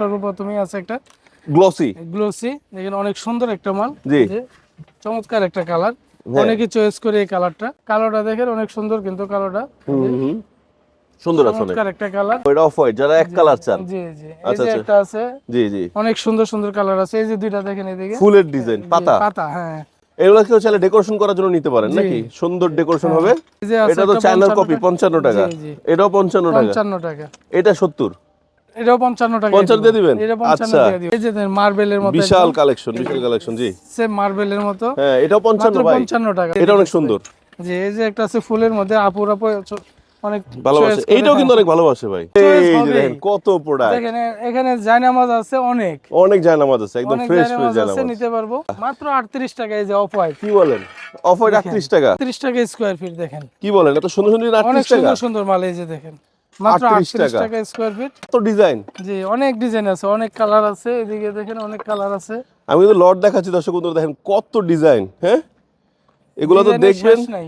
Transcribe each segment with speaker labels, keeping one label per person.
Speaker 1: সর্বপ্রথমই আছে একটা
Speaker 2: glossy.
Speaker 1: Glossy, দেখেন অনেক সুন্দর একটা মাল,
Speaker 2: জি।
Speaker 1: যে চমৎকার একটা কালার,
Speaker 2: হ্যাঁ।
Speaker 1: অনেকে চয়েস করে এই কালারটা। কালোটা দেখেন অনেক সুন্দর, কিন্তু কালোটা
Speaker 2: সুন্দর আছে অনেক।
Speaker 1: চমৎকার একটা কালার।
Speaker 2: এটা অফ হোয়াইট, যারা এক কালার চান।
Speaker 1: জি জি, এই
Speaker 2: আচ্ছা
Speaker 1: যে
Speaker 2: আচ্ছা।
Speaker 1: একটা আছে,
Speaker 2: জি জি।
Speaker 1: অনেক সুন্দর সুন্দর কালার আছে। এই যে দুইটা দেখেন এদিকে,
Speaker 2: ফুলের ডিজাইন,
Speaker 1: জি,
Speaker 2: পাতা।
Speaker 1: পাতা, হ্যাঁ।
Speaker 2: এগুলা কেউ চাইলে ডেকোরেশন করার জন্য নিতে পারেন
Speaker 1: জি,
Speaker 2: নাকি? সুন্দর ডেকোরেশন
Speaker 1: হ্যাঁ।
Speaker 2: হবে।
Speaker 1: এই যে আছে
Speaker 2: এটা তো
Speaker 1: একটা
Speaker 2: চায়নার
Speaker 1: 55
Speaker 2: কপি, 55 টাকা।
Speaker 1: জি জি,
Speaker 2: এটাও 55 টাকা।
Speaker 1: 55 টাকা।
Speaker 2: এটা 70।
Speaker 1: এটাও 55 টাকা
Speaker 2: 50 দিয়ে দিবেন?
Speaker 1: এটা 55
Speaker 2: আচ্ছা।
Speaker 1: দিয়ে দিবেন। এই যে মার্বেলের মতো,
Speaker 2: বিশাল কালেকশন, বিশাল কালেকশন। জি।
Speaker 1: সেম মার্বেলের মতো,
Speaker 2: হ্যাঁ, এটাও 55
Speaker 1: মাত্র
Speaker 2: ভাই।
Speaker 1: 55 টাকা।
Speaker 2: এটা অনেক সুন্দর।
Speaker 1: জি, এই যে একটা আছে ফুলের মধ্যে, আপুরা অনেক
Speaker 2: ভালোবাসে,
Speaker 1: চয়েস করে,
Speaker 2: এইটাও কিন্তু
Speaker 1: হ্যাঁ।
Speaker 2: অনেক ভালোবাসে ভাই।
Speaker 1: চয়েস
Speaker 2: এই যে
Speaker 1: হবেই।
Speaker 2: দেখেন কত প্রোডাক্ট।
Speaker 1: দেখেন এখানে জায়নামাজ আছে অনেক,
Speaker 2: অনেক জায়নামাজ আছে, একদম
Speaker 1: অনেক
Speaker 2: ফ্রেশ ফ্রেশ
Speaker 1: জায়নামাজ আছে,
Speaker 2: জায়নামাজ।
Speaker 1: নিতে পারবো মাত্র 38 টাকা। এই যে অফ হোয়াইট,
Speaker 2: কি বলেন? অফ হোয়াইট 38 টাকা?
Speaker 1: 38 টাকা স্কয়ার ফিট। দেখেন
Speaker 2: কি বলেন? এত সুন্দর সুন্দর
Speaker 1: অনেক
Speaker 2: 38 টাকা?
Speaker 1: সুন্দর সুন্দর মাল। এই যে দেখেন মাত্র
Speaker 2: 38
Speaker 1: 38 টাকা স্কয়ার ফিট।
Speaker 2: কত ডিজাইন।
Speaker 1: জি, অনেক ডিজাইন আছে, অনেক কালার আছে। এদিকে দেখেন অনেক কালার আছে।
Speaker 2: আমি কিন্তু লট দেখাচ্ছি দর্শক বন্ধুরা, দেখেন কত ডিজাইন। হ্যাঁ, এগুলো তো
Speaker 1: ডিজাইনের
Speaker 2: দেখবেন,
Speaker 1: শেষ নাই।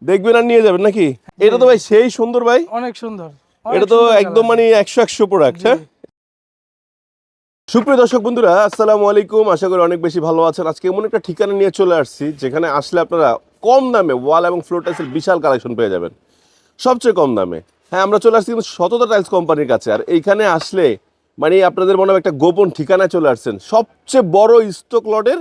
Speaker 2: দেখবেন আর নিয়ে যাবেন নাকি? এটা তো ভাই সেই সুন্দর ভাই।
Speaker 1: অনেক সুন্দর,
Speaker 2: এটা তো একদম মানে 100 প্রোডাক্ট। হ্যাঁ, সুপ্রিয় দর্শক বন্ধুরা, আসসালামু আলাইকুম। আশা করি অনেক বেশি ভালো আছেন। আজকে এমন একটা ঠিকানা নিয়ে চলে আসছি যেখানে আসলে আপনারা কম দামে ওয়াল এবং ফ্লোর টাইলসের বিশাল কালেকশন পেয়ে যাবেন, সবচেয়ে কম দামে। হ্যাঁ, আমরা চলে আসছি কিন্তু শততা টাইলস কোম্পানির কাছে। আর এইখানে আসলে মানে আপনাদের মনে হয় একটা গোপন ঠিকানায় চলে আসছেন। সবচেয়ে বড় স্টক লটের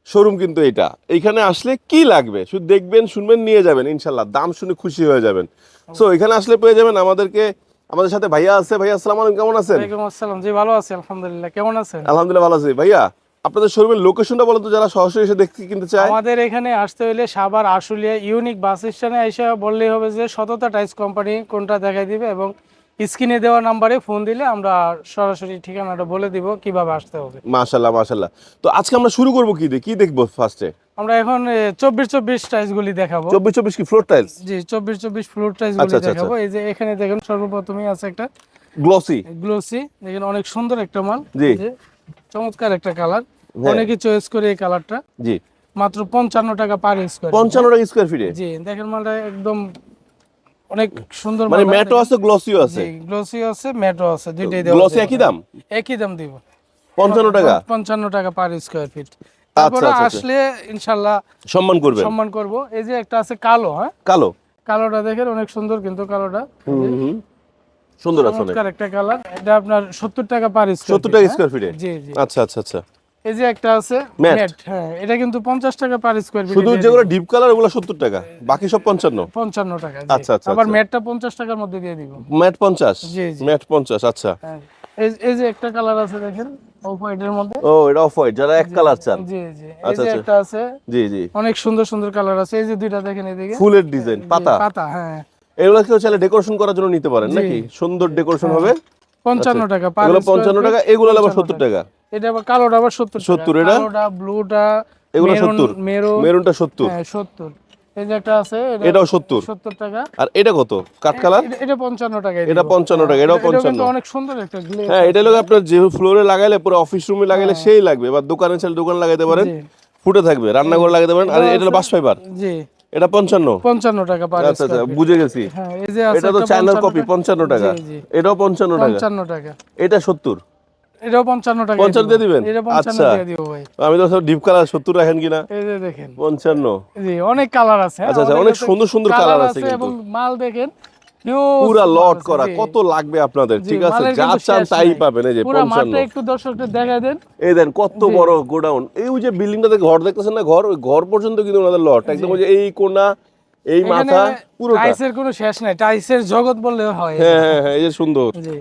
Speaker 2: শোরুম কিন্তু এটা। এইখানে আসলে কি লাগবে শুধু দেখবেন, শুনবেন, নিয়ে যাবেন, ইনশাল্লাহ দাম শুনে খুশি হয়ে যাবেন। সো এখানে আসলে পেয়ে যাবেন আমাদের সাথে ভাইয়া আছে। ভাইয়া আসসালামু আলাইকুম, কেমন আছেন?
Speaker 1: ওয়ালাইকুম আসসালাম। জি, ভালো আছি আলহামদুলিল্লাহ। কেমন আছেন?
Speaker 2: আলহামদুলিল্লাহ ভালো আছি। ভাইয়া, আপনাদের শোরুমের লোকেশনটা বলেন তো, যারা সরাসরি এসে দেখতে কিনতে চায়।
Speaker 1: আমাদের এখানে আসতে হলে সাভার আশুলিয়া ইউনিক বাস স্ট্যান্ডে এসে বললেই হবে যে শততা টাইলস কোম্পানি কোনটা দেখাই দিবে, এবং স্ক্রিনে দেওয়া নাম্বারে ফোন দিলে আমরা সরাসরি ঠিকানাটা বলে দিব কিভাবে আসতে হবে।
Speaker 2: মাশাআল্লাহ মাশাআল্লাহ। তো আজকে আমরা শুরু করব কি দিয়ে, কি দেখবো ফার্স্টে?
Speaker 1: আমরা এখন 24-24 টাইলস গুলি দেখাবো।
Speaker 2: 24 কি ফ্লোর টাইলস?
Speaker 1: জি, 24-24 ফ্লোর টাইলস
Speaker 2: আচ্ছা
Speaker 1: গুলি
Speaker 2: আচ্ছা
Speaker 1: দেখাবো। এই যে এখানে দেখেন সর্বপ্রথমই আছে একটা
Speaker 2: গ্লসি।
Speaker 1: গ্লোসি, দেখেন অনেক সুন্দর একটা মাল,
Speaker 2: জি।
Speaker 1: যে চমৎকার একটা কালার,
Speaker 2: হ্যাঁ।
Speaker 1: অনেকে চয়েস করে এই কালারটা।
Speaker 2: জি।
Speaker 1: মাত্র 55 টাকা পার স্কয়ার।
Speaker 2: 55 টাকা স্কয়ার ফিটে?
Speaker 1: জি, দেখেন মালটা একদম অনেক সুন্দর
Speaker 2: মানে
Speaker 1: মাল।
Speaker 2: ম্যাটও আছে, গ্লসিও আছে?
Speaker 1: জি, গ্লসি আছে, ম্যাটও আছে, দুইটাই দেওয়া
Speaker 2: গ্লসি
Speaker 1: যাবে।
Speaker 2: একই দাম?
Speaker 1: একই দাম দিব,
Speaker 2: 55 টাকা?
Speaker 1: 55 টাকা পার স্কয়ার ফিট।
Speaker 2: আচ্ছা
Speaker 1: তারপরে
Speaker 2: আচ্ছা আচ্ছা।
Speaker 1: আসলে ইনশাআল্লাহ
Speaker 2: সম্মান করবেন।
Speaker 1: সম্মান করব। এই যে একটা আছে কালো, হ্যাঁ,
Speaker 2: কালো।
Speaker 1: কালোটা দেখেন অনেক সুন্দর, কিন্তু কালোটা
Speaker 2: সুন্দর আছে অনেক।
Speaker 1: চমৎকার একটা কালার। এটা আপনার 70 টাকা পার স্কয়ার
Speaker 2: 70 টাকা স্কয়ার ফিটে?
Speaker 1: জি জি।
Speaker 2: আচ্ছা আচ্ছা আচ্ছা।
Speaker 1: এই যে একটা আছে
Speaker 2: ম্যাট।
Speaker 1: ম্যাট, হ্যাঁ, এটা কিন্তু 50 টাকা পার স্কয়ার ফিট।
Speaker 2: শুধু যেগুলো ডিপ কালার ওগুলো 70 টাকা, বাকি সব 55?
Speaker 1: 55 টাকা। জি।
Speaker 2: আচ্ছা আচ্ছা
Speaker 1: আবার
Speaker 2: আচ্ছা।
Speaker 1: ম্যাটটা 50 টাকার মধ্যে দিয়ে দিব।
Speaker 2: ম্যাট 50?
Speaker 1: জি জি।
Speaker 2: ম্যাট 50, আচ্ছা।
Speaker 1: হ্যাঁ। এই যে একটা কালার আছে দেখেন অফ হোয়াইটের মধ্যে।
Speaker 2: ও, এটা অফ হোয়াইট, যারা এক কালার চান।
Speaker 1: জি জি, এই
Speaker 2: আচ্ছা
Speaker 1: যে
Speaker 2: আচ্ছা।
Speaker 1: একটা আছে,
Speaker 2: জি জি।
Speaker 1: অনেক সুন্দর সুন্দর কালার আছে। এই যে দুইটা দেখেন এদিকে,
Speaker 2: ফুলের ডিজাইন,
Speaker 1: জি,
Speaker 2: পাতা।
Speaker 1: পাতা, হ্যাঁ।
Speaker 2: এগুলো কেউ চাইলে ডেকোরেশন করার জন্য নিতে পারেন
Speaker 1: জি।
Speaker 2: নাকি? সুন্দর ডেকোরেশন
Speaker 1: হ্যাঁ।
Speaker 2: হবে।
Speaker 1: 55
Speaker 2: আচ্ছা।
Speaker 1: টাকা পার
Speaker 2: এগুলো
Speaker 1: স্কয়ার
Speaker 2: 55 টাকা,
Speaker 1: ফিট,
Speaker 2: এগুলো আবার
Speaker 1: 55
Speaker 2: 70 টাকা।
Speaker 1: এটা আবার কালোটা আবার 70 টাকা।
Speaker 2: 70 এটা?
Speaker 1: কালোটা, ব্লুটা,
Speaker 2: এগুলো
Speaker 1: মেরুন,
Speaker 2: 70? মেরুনটা 70?
Speaker 1: হ্যাঁ 70। এই যে একটা আছে,
Speaker 2: এটাও 70?
Speaker 1: 70 টাকা।
Speaker 2: আর এটা কত? কাট কালার?
Speaker 1: এটা 55 টাকা।
Speaker 2: এটা 55 টাকা, এটাও 55?
Speaker 1: অনেক সুন্দর একটা গ্লেজ।
Speaker 2: হ্যাঁ, এটা লোক আপনার যে ফ্লোরে লাগাইলে, পুরো অফিস রুমে লাগাইলে
Speaker 1: হ্যাঁ।
Speaker 2: সেই লাগবে। এবার দোকানে চাইলে দোকানে লাগাইতে পারেন,
Speaker 1: জি।
Speaker 2: ফুটে থাকবে, রান্নাঘরে লাগাইতে পারেন। আর এটা হলো বাস ফাইবার,
Speaker 1: জি,
Speaker 2: এটা 55?
Speaker 1: 55 টাকা পার
Speaker 2: আচ্ছা আচ্ছা,
Speaker 1: স্কয়ার ফিট।
Speaker 2: বুঝে গেছি।
Speaker 1: হ্যাঁ, এই যে আছে
Speaker 2: এটা তো
Speaker 1: একটা
Speaker 2: চায়নার
Speaker 1: 55
Speaker 2: কপি, 55 টাকা।
Speaker 1: জি জি,
Speaker 2: এটাও 55 টাকা।
Speaker 1: 55 টাকা।
Speaker 2: এটা 70?
Speaker 1: এটাও 55 টাকা।
Speaker 2: 50 দিয়ে দিবেন?
Speaker 1: এটা 55
Speaker 2: আচ্ছা।
Speaker 1: দিয়ে দিব ভাই।
Speaker 2: আমি তো সব ডিপ কালার 70 রাখেন কিনা।
Speaker 1: এই যে দেখেন
Speaker 2: 55?
Speaker 1: জি, অনেক কালার আছে। হ্যাঁ,
Speaker 2: আচ্ছা আচ্ছা,
Speaker 1: আমাদের
Speaker 2: অনেক
Speaker 1: কাছে
Speaker 2: সুন্দর সুন্দর কালার আছে কিন্তু।
Speaker 1: এবং মাল দেখেন
Speaker 2: পুরা
Speaker 1: হিউজ
Speaker 2: লট
Speaker 1: মাল আছে,
Speaker 2: করা।
Speaker 1: জি।
Speaker 2: কত লাগবে আপনাদের?
Speaker 1: জি,
Speaker 2: ঠিক আছে,
Speaker 1: মালের
Speaker 2: যা
Speaker 1: কিন্তু
Speaker 2: চান
Speaker 1: শেষ
Speaker 2: তাই
Speaker 1: নাই।
Speaker 2: পাবেন। এই যে
Speaker 1: পুরা মাঠটা
Speaker 2: 55।
Speaker 1: একটু দর্শকদের দেখায় দেন।
Speaker 2: এই দেন কত
Speaker 1: জি।
Speaker 2: বড় গোডাউন। এই যে বিল্ডিংটাতে ঘর দেখতেছেন না, ঘর, ওই ঘর পর্যন্ত কিন্তু ওনাদের লট একদম। ওই যে এই কোণা, এই
Speaker 1: এখানে
Speaker 2: মাথা, পুরোটা।
Speaker 1: টাইসের কোনো শেষ নাই, টাইসের জগৎ বললে হয়।
Speaker 2: হ্যাঁ হ্যাঁ হ্যাঁ, এই যে সুন্দর।
Speaker 1: জি,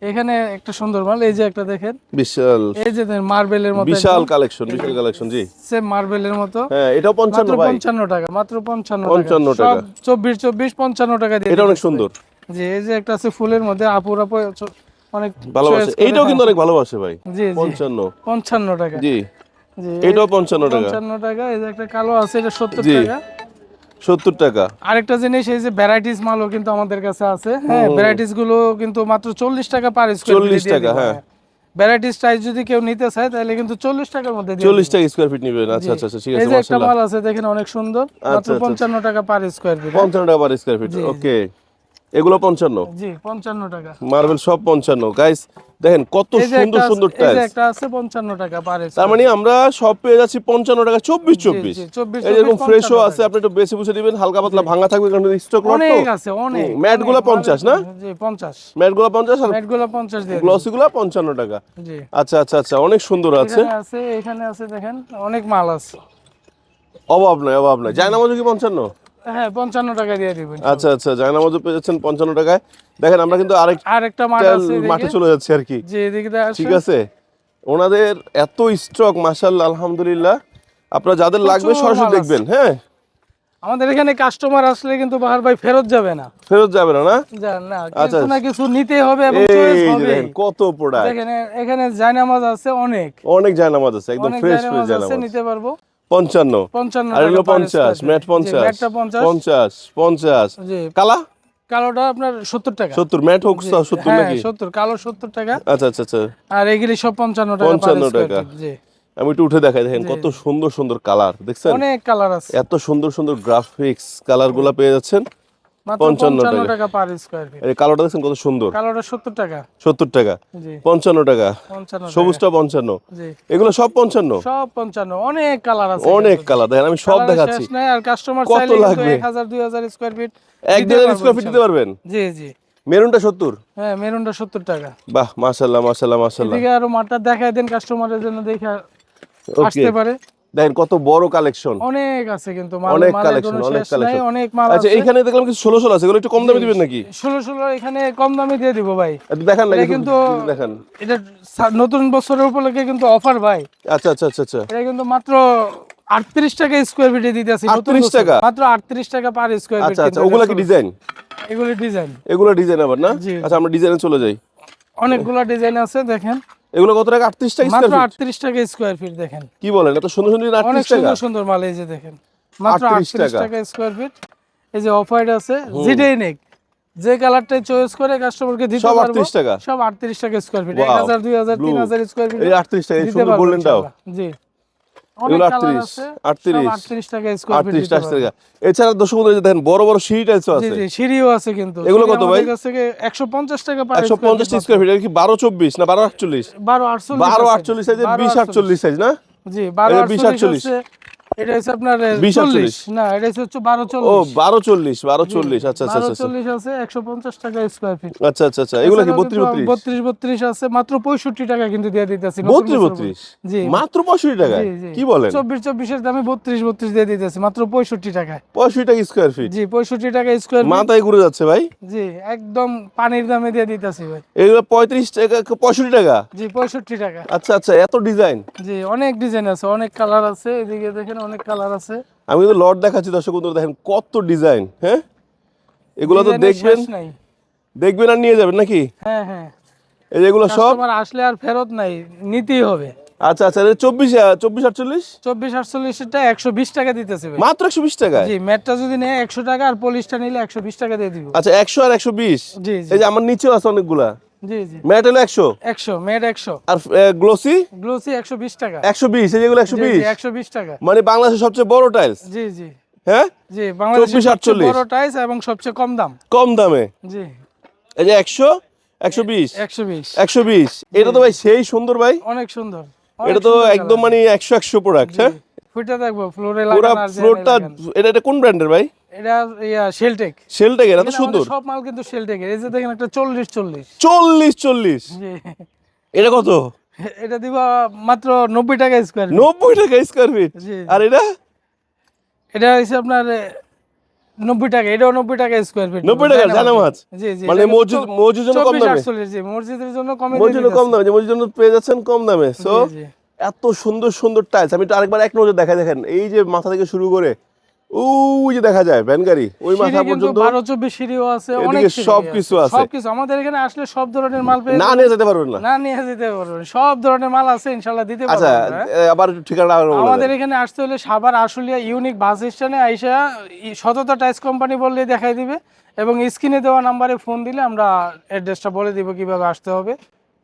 Speaker 1: এখানে একটা সুন্দর মাল। এই যে একটা দেখেন,
Speaker 2: বিশাল
Speaker 1: এই যে মার্বেলের মতো,
Speaker 2: বিশাল কালেকশন, বিশাল কালেকশন। জি।
Speaker 1: সেম মার্বেলের মতো।
Speaker 2: হ্যাঁ, এটাও 55
Speaker 1: মাত্র
Speaker 2: ভাই?
Speaker 1: 55 টাকা, মাত্র 55 টাকা।
Speaker 2: 55
Speaker 1: সব
Speaker 2: টাকা।
Speaker 1: 24-24 55 টাকা দিয়ে
Speaker 2: এটা অনেক
Speaker 1: দিতেছে।
Speaker 2: সুন্দর।
Speaker 1: জি, এই যে একটা আছে ফুলের মধ্যে, আপুরা অনেক
Speaker 2: ভালোবাসে,
Speaker 1: চয়েস করে,
Speaker 2: এইটাও কিন্তু
Speaker 1: হ্যাঁ।
Speaker 2: অনেক ভালোবাসে ভাই।
Speaker 1: জি জি,
Speaker 2: 55?
Speaker 1: 55 টাকা।
Speaker 2: জি।
Speaker 1: জি,
Speaker 2: এটাও 55 টাকা?
Speaker 1: 55 টাকা। এই যে একটা কালো আছে, এটা 70
Speaker 2: জি।
Speaker 1: টাকা।
Speaker 2: 70 টাকা।
Speaker 1: আরেকটা জিনিস, এই যে ভ্যারাইটিস মালও কিন্তু আমাদের কাছে আছে। হ্যাঁ, ভ্যারাইটিস গুলো কিন্তু মাত্র 40 টাকা পার স্কয়ার ফিট
Speaker 2: 40
Speaker 1: দিয়ে
Speaker 2: টাকা,
Speaker 1: দিব।
Speaker 2: হ্যাঁ।
Speaker 1: ভ্যারাইটিস টাইপ যদি কেউ নিতে চায় তাহলে কিন্তু 40 টাকার মধ্যে দিয়ে
Speaker 2: 40
Speaker 1: দিব।
Speaker 2: টাকা স্কয়ার ফিট নিবেন?
Speaker 1: জি।
Speaker 2: আচ্ছা আচ্ছা আচ্ছা, ঠিক
Speaker 1: এই
Speaker 2: আছে,
Speaker 1: যে একটা
Speaker 2: মাশাআল্লাহ।
Speaker 1: মাল আছে দেখেন অনেক সুন্দর, মাত্র
Speaker 2: আচ্ছা, আচ্ছা।
Speaker 1: 55 টাকা পার স্কয়ার ফিট।
Speaker 2: 55 টাকা পার স্কয়ার ফিট।
Speaker 1: জি, জি।
Speaker 2: ওকে। এগুলো 55,
Speaker 1: জি 55 টাকা।
Speaker 2: মার্বেল সব 55। গাইস দেখেন কত
Speaker 1: এই যে
Speaker 2: সুন্দর
Speaker 1: একটা
Speaker 2: সুন্দর
Speaker 1: এই যে
Speaker 2: টাইলস।
Speaker 1: একটা আছে 55 টাকা পার
Speaker 2: তার
Speaker 1: স্কয়ার।
Speaker 2: মানে আমরা সব পেয়ে যাচ্ছি 55 টাকা, 24
Speaker 1: জি
Speaker 2: 24।
Speaker 1: জি 24
Speaker 2: এই যেরকম
Speaker 1: 54
Speaker 2: ফ্রেশও
Speaker 1: 55
Speaker 2: আছে,
Speaker 1: টাকা।
Speaker 2: আপনি একটু বেশি বুঝে দিবেন, হালকা পাতলা ভাঙা থাকবে কারণ স্টক লট তো।
Speaker 1: অনেক আছে অনেক।
Speaker 2: ম্যাটগুলো 50 না?
Speaker 1: জি 50।
Speaker 2: ম্যাটগুলো 50 আর
Speaker 1: ম্যাটগুলো 50 দিয়ে দিন।
Speaker 2: গ্লসিগুলো 55 টাকা।
Speaker 1: জি।
Speaker 2: আচ্ছা আচ্ছা আচ্ছা, অনেক সুন্দর আছে,
Speaker 1: এখানে আছে দেখেন অনেক মাল আছে।
Speaker 2: অভাব নাই অভাব নাই। জায়নামাজও কি 55?
Speaker 1: হ্যাঁ 55 টাকা দিয়ে দিবেন।
Speaker 2: আচ্ছা আচ্ছা, জায়নামাজও পেয়ে যাচ্ছেন 55 টাকায়। দেখেন আমরা কিন্তু
Speaker 1: আরেকটা মাল আছে
Speaker 2: মাঠে
Speaker 1: এদিকে।
Speaker 2: চলে যাচ্ছি আর কি।
Speaker 1: জি এদিকে দিয়ে আসেন।
Speaker 2: ঠিক আছে, ওনাদের এত স্টক মাশাআল্লাহ আলহামদুলিল্লাহ। আপনারা যাদের লাগবে
Speaker 1: প্রচুর
Speaker 2: সরাসরি
Speaker 1: মাল আছে।
Speaker 2: দেখবেন। হ্যাঁ,
Speaker 1: আমাদের এখানে কাস্টমার আসলে কিন্তু বাহার ভাই ফেরত যাবে না।
Speaker 2: ফেরত যাবে না? না
Speaker 1: না
Speaker 2: আচ্ছা,
Speaker 1: কিছু না কিছু নিতে হবে এবং
Speaker 2: এই
Speaker 1: চয়েস
Speaker 2: যে
Speaker 1: হবে।
Speaker 2: দেখেন কত প্রোডাক্ট।
Speaker 1: দেখেন এখানে জায়নামাজ আছে অনেক।
Speaker 2: অনেক জায়নামাজ আছে, একদম
Speaker 1: অনেক
Speaker 2: ফ্রেশ
Speaker 1: জায়নামাজ আছে,
Speaker 2: জায়নামাজ।
Speaker 1: নিতে পারবো।
Speaker 2: 55
Speaker 1: 55
Speaker 2: আর এগুলো
Speaker 1: টাকা পার
Speaker 2: 50,
Speaker 1: স্কয়ার
Speaker 2: ম্যাট
Speaker 1: ফিট। জি
Speaker 2: 50,
Speaker 1: ম্যাটটা 50।
Speaker 2: 50 50।
Speaker 1: জি
Speaker 2: কালা
Speaker 1: কালোটা আপনার 70 টাকা।
Speaker 2: 70, ম্যাট হোক 70
Speaker 1: হ্যাঁ
Speaker 2: নাকি?
Speaker 1: 70, কালো 70 টাকা।
Speaker 2: আচ্ছা আচ্ছা আচ্ছা,
Speaker 1: আর এগুলি সব 55 টাকা পার
Speaker 2: 55
Speaker 1: স্কয়ার
Speaker 2: টাকা।
Speaker 1: ফিট। জি
Speaker 2: আমি একটু উঠে দেখাই, দেখেন কত সুন্দর সুন্দর কালার দেখছেন।
Speaker 1: অনেক কালার আছে।
Speaker 2: এত সুন্দর সুন্দর গ্রাফিক্স কালারগুলো পেয়ে যাচ্ছেন
Speaker 1: মাত্র 55 টাকা পার স্কয়ার ফিট।
Speaker 2: এই কালোটা দেখছেন কত সুন্দর,
Speaker 1: কালোটা 70 টাকা।
Speaker 2: 70 টাকা।
Speaker 1: জি
Speaker 2: 55 টাকা,
Speaker 1: 55 টাকা।
Speaker 2: সবুজটা 55।
Speaker 1: জি
Speaker 2: এগুলো সব 55।
Speaker 1: সব 55। অনেক কালার আছে।
Speaker 2: অনেক কালার, দেখেন আমি সব
Speaker 1: কালারের
Speaker 2: দেখাচ্ছি।
Speaker 1: শেষ নাই। আর কাস্টমার
Speaker 2: কত
Speaker 1: চাইলে কিন্তু
Speaker 2: লাগবে?
Speaker 1: 1000 2000 স্কয়ার ফিট
Speaker 2: 1-2000 স্কয়ার ফিট দিতে পারবেন।
Speaker 1: জি জি।
Speaker 2: মেরুনটা 70।
Speaker 1: হ্যাঁ মেরুনটা 70 টাকা।
Speaker 2: বাহ মাশাআল্লাহ মাশাআল্লাহ মাশাআল্লাহ।
Speaker 1: এদিকে আরো মাঠটা দেখায় দেন কাস্টমারের জন্য, দেখে
Speaker 2: ওকে,
Speaker 1: আসতে পারে।
Speaker 2: দেখেন কত বড় কালেকশন,
Speaker 1: অনেক আছে কিন্তু
Speaker 2: অনেক
Speaker 1: মালের
Speaker 2: কালেকশন
Speaker 1: কোনো
Speaker 2: অনেক
Speaker 1: শেষ নাই,
Speaker 2: কালেকশন।
Speaker 1: অনেক মাল
Speaker 2: আচ্ছা
Speaker 1: আছে।
Speaker 2: এইখানে দেখলাম কিছু 16 আছে, এগুলো একটু কম দামে দিবেন নাকি?
Speaker 1: 16 এখানে কম দামে দিয়ে দিব ভাই।
Speaker 2: একটু দেখান না
Speaker 1: এটা
Speaker 2: কিছু,
Speaker 1: কিন্তু
Speaker 2: দেখান।
Speaker 1: এটা নতুন বছরের উপলক্ষে কিন্তু অফার ভাই।
Speaker 2: আচ্ছা আচ্ছা আচ্ছা আচ্ছা,
Speaker 1: এটা কিন্তু মাত্র 38 টাকা স্কয়ার ফিটে দিতেছি।
Speaker 2: 38 টাকা?
Speaker 1: মাত্র 38 টাকা পার স্কয়ার ফিট।
Speaker 2: আচ্ছা আচ্ছা, ওগুলা কি ডিজাইন?
Speaker 1: এগুলো ডিজাইন।
Speaker 2: এগুলো ডিজাইন আবার না?
Speaker 1: জি।
Speaker 2: আচ্ছা আমরা ডিজাইনে চলে যাই।
Speaker 1: অনেকগুলো ডিজাইন আছে দেখেন।
Speaker 2: এগুলো কত টাকা? 38 টাকা
Speaker 1: মাত্র
Speaker 2: স্কয়ার ফিট?
Speaker 1: 38 টাকা স্কয়ার ফিট দেখেন।
Speaker 2: কি বলেন, এত সুন্দর সুন্দর
Speaker 1: অনেক
Speaker 2: 38 টাকা?
Speaker 1: সুন্দর সুন্দর মাল এই যে দেখেন। মাত্র
Speaker 2: 38
Speaker 1: 38
Speaker 2: টাকা।
Speaker 1: টাকা স্কয়ার ফিট। এই যে অফ হোয়াইট আছে, যেটাই নেক, যে কালারটাই চয়েস করে কাস্টমারকে দিতে
Speaker 2: সব
Speaker 1: পারবো।
Speaker 2: 38 টাকা?
Speaker 1: সব 38 টাকা square feet.
Speaker 2: Wow,
Speaker 1: 1000 2000
Speaker 2: blue।
Speaker 1: 3000 square feet
Speaker 2: এই 38 টাকা, এই
Speaker 1: দিতে
Speaker 2: সুন্দর
Speaker 1: পারবো
Speaker 2: গোল্ডেনটাও?
Speaker 1: ইনশাআল্লাহ। জি অনেক
Speaker 2: এগুলো
Speaker 1: কালার
Speaker 2: 38
Speaker 1: আছে।
Speaker 2: 38
Speaker 1: সব 38 টাকা স্কয়ার ফিট
Speaker 2: 38
Speaker 1: দিতে পারবো।
Speaker 2: টাকা। এছাড়া দর্শক বন্ধুরা যে দেখেন বড় বড় সিঁড়ি টাইলসও
Speaker 1: জি
Speaker 2: আছে।
Speaker 1: জি সিঁড়িও আছে কিন্তু।
Speaker 2: এগুলো
Speaker 1: সিঁড়ি
Speaker 2: কত ভাই?
Speaker 1: আমাদের কাছ থেকে 150 টাকা পার
Speaker 2: 150 স্কয়ার ফিট। এটা কি 12 24 না 12 48?
Speaker 1: 12 48
Speaker 2: 12 48 সাইজে 20 48 সাইজ না?
Speaker 1: জি 12
Speaker 2: এটা 20
Speaker 1: 48
Speaker 2: 48
Speaker 1: আছে। এটা হচ্ছে আপনার
Speaker 2: 20
Speaker 1: 40 না, এটা হচ্ছে 12
Speaker 2: ও
Speaker 1: 40।
Speaker 2: 12 40 12 40। আচ্ছা আচ্ছা
Speaker 1: 12
Speaker 2: আচ্ছা
Speaker 1: 40 আছে 150 টাকা স্কয়ার ফিট।
Speaker 2: আচ্ছা আচ্ছা আচ্ছা, এগুলো কি 32 32?
Speaker 1: 32 32 আছে মাত্র 65 টাকা কিন্তু দিয়ে দিতেছি।
Speaker 2: 32 32
Speaker 1: জি
Speaker 2: মাত্র 65 টাকা?
Speaker 1: জি জি
Speaker 2: কি বলেন?
Speaker 1: 24 24 এর দামে 32 32 দিয়ে দিতেছি মাত্র 65 টাকায়।
Speaker 2: 65 টাকা স্কয়ার ফিট?
Speaker 1: জি 65 টাকা স্কয়ার ফিট।
Speaker 2: মাথায় ঘুরে যাচ্ছে ভাই।
Speaker 1: জি একদম পানির দামে দিয়ে দিতেছি ভাই।
Speaker 2: এগুলো 35 টাকা 65 টাকা?
Speaker 1: জি 65 টাকা।
Speaker 2: আচ্ছা আচ্ছা, এত ডিজাইন।
Speaker 1: জি অনেক ডিজাইন আছে, অনেক কালার আছে। এদিকে দেখেন অনেক কালার আছে।
Speaker 2: আমি কিন্তু লট দেখাচ্ছি দর্শক বন্ধুরা, দেখেন কত ডিজাইন। হ্যাঁ, এগুলো তো
Speaker 1: ডিজাইনের
Speaker 2: দেখবেন
Speaker 1: শেষ নাই।
Speaker 2: দেখবেন আর নিয়ে যাবেন নাকি?
Speaker 1: হ্যাঁ হ্যাঁ,
Speaker 2: এই যে এগুলো সব।
Speaker 1: কাস্টমার আসলে আর ফেরত নাই, নিতেই হবে।
Speaker 2: আচ্ছা আচ্ছা, এটা 24 24 48?
Speaker 1: 24 48 টা 120 টাকা দিতেছে ভাই।
Speaker 2: মাত্র 120 টাকায়?
Speaker 1: জি ম্যাটটা যদি নেয় 100 টাকা, আর পলিশটা নিলে 120 টাকা দিয়ে দিব।
Speaker 2: আচ্ছা 100 আর 120?
Speaker 1: জি জি
Speaker 2: এই যে আমার নিচেও আছে অনেকগুলা।
Speaker 1: জি জি
Speaker 2: ম্যাট হলো 100
Speaker 1: 100 ম্যাট 100,
Speaker 2: আর গ্লোসি
Speaker 1: গ্লোসি 120 টাকা।
Speaker 2: 120। এই যেগুলো
Speaker 1: জি
Speaker 2: 120
Speaker 1: জি 120 টাকা।
Speaker 2: মানে বাংলাদেশের সবচেয়ে বড় টাইলস।
Speaker 1: জি জি
Speaker 2: হ্যাঁ,
Speaker 1: জি বাংলাদেশের
Speaker 2: 24
Speaker 1: সবচেয়ে
Speaker 2: 48
Speaker 1: বড় টাইলস এবং সবচেয়ে কম দাম।
Speaker 2: কম দামে।
Speaker 1: জি
Speaker 2: এই যে 100 120
Speaker 1: 120
Speaker 2: 120। এটা তো ভাই সেই সুন্দর ভাই।
Speaker 1: অনেক সুন্দর।
Speaker 2: এটা তো একদম মানে 100 100 প্রোডাক্ট। হ্যাঁ,
Speaker 1: ফুটা দেখবো ফ্লোরে
Speaker 2: পুরো
Speaker 1: লাগানো আর
Speaker 2: ফ্লোরটা। এটা কোন ব্র্যান্ডের ভাই?
Speaker 1: এটা শেলটেক।
Speaker 2: শেলটেকের? এত সুন্দর
Speaker 1: সব মাল কিন্তু শেলটেকের। এই যে দেখেন একটা 40 40।
Speaker 2: 40 40?
Speaker 1: জি
Speaker 2: এটা কত?
Speaker 1: এটা দিব মাত্র 90 টাকা স্কয়ার।
Speaker 2: 90 টাকা স্কয়ার ফিট?
Speaker 1: জি।
Speaker 2: আর এটা?
Speaker 1: এটা হইছে আপনার 90 টাকা। এটাও 90 টাকা স্কয়ার ফিট।
Speaker 2: 90 টাকা জানামাজ?
Speaker 1: জি জি
Speaker 2: মানে মসজিদের জন্য কম দামে?
Speaker 1: 48 জি মসজিদের জন্য কমে দিয়ে
Speaker 2: মসজিদের কম দামে, যে মসজিদের জন্য পেয়ে যাচ্ছেন কম দামে। সো
Speaker 1: জি জি
Speaker 2: এত সুন্দর সুন্দর টাইলস। আমি তো আরেকবার এক নজর দেখাই, দেখেন এই যে মাথা থেকে শুরু করে ওই যে দেখা যায় ভ্যান গাড়ি, ওই মাথা
Speaker 1: সিঁড়ি কিন্তু
Speaker 2: পর্যন্ত
Speaker 1: 12 24 সিঁড়িও আছে,
Speaker 2: এদিকে
Speaker 1: অনেক সিঁড়ি
Speaker 2: সবকিছু আছে।
Speaker 1: সবকিছু আমাদের এখানে আসলে সব ধরনের মাল পেয়ে
Speaker 2: না নিয়ে যেতে পারবেন না।
Speaker 1: না নিয়ে যেতে পারবেন। সব ধরনের মাল আছে ইনশাআল্লাহ দিতে পারবো
Speaker 2: আচ্ছা
Speaker 1: আমরা।
Speaker 2: আবার একটু ঠিকানা বলে
Speaker 1: আমাদের
Speaker 2: দেন।
Speaker 1: এখানে আসতে হলে সাভার আশুলিয়া ইউনিক বাস স্ট্যান্ডে আইসা সততা টাইলস কোম্পানি বললে দেখাই দিবে, এবং স্ক্রিনে দেওয়া নাম্বারে ফোন দিলে আমরা অ্যাড্রেসটা বলে দিব কিভাবে আসতে হবে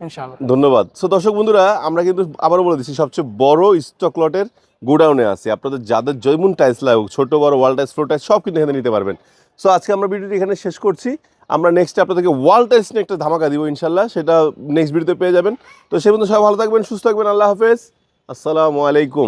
Speaker 1: ইনশাআল্লাহ।
Speaker 2: ধন্যবাদ। সো দর্শক বন্ধুরা, আমরা কিন্তু আবারও বলে দিচ্ছি সবচেয়ে বড় স্টক লটের গোডাউনে আছি। আপনাদের যাদের যেমন টাইলস লাগুক, ছোট বড় ওয়াল টাইলস, ফ্লোর টাইলস সব কিন্তু এখানে নিতে পারবেন। সো আজকে আমরা ভিডিওটি এখানে শেষ করছি। আমরা নেক্সট আপনাদেরকে ওয়াল টাইলস নিয়ে একটা ধামাকা দিব ইনশাল্লাহ, সেটা নেক্সট ভিডিওতে পেয়ে যাবেন। তো সে পর্যন্ত সবাই ভালো থাকবেন, সুস্থ থাকবেন, আল্লাহ হাফেজ, আসসালামু আলাইকুম।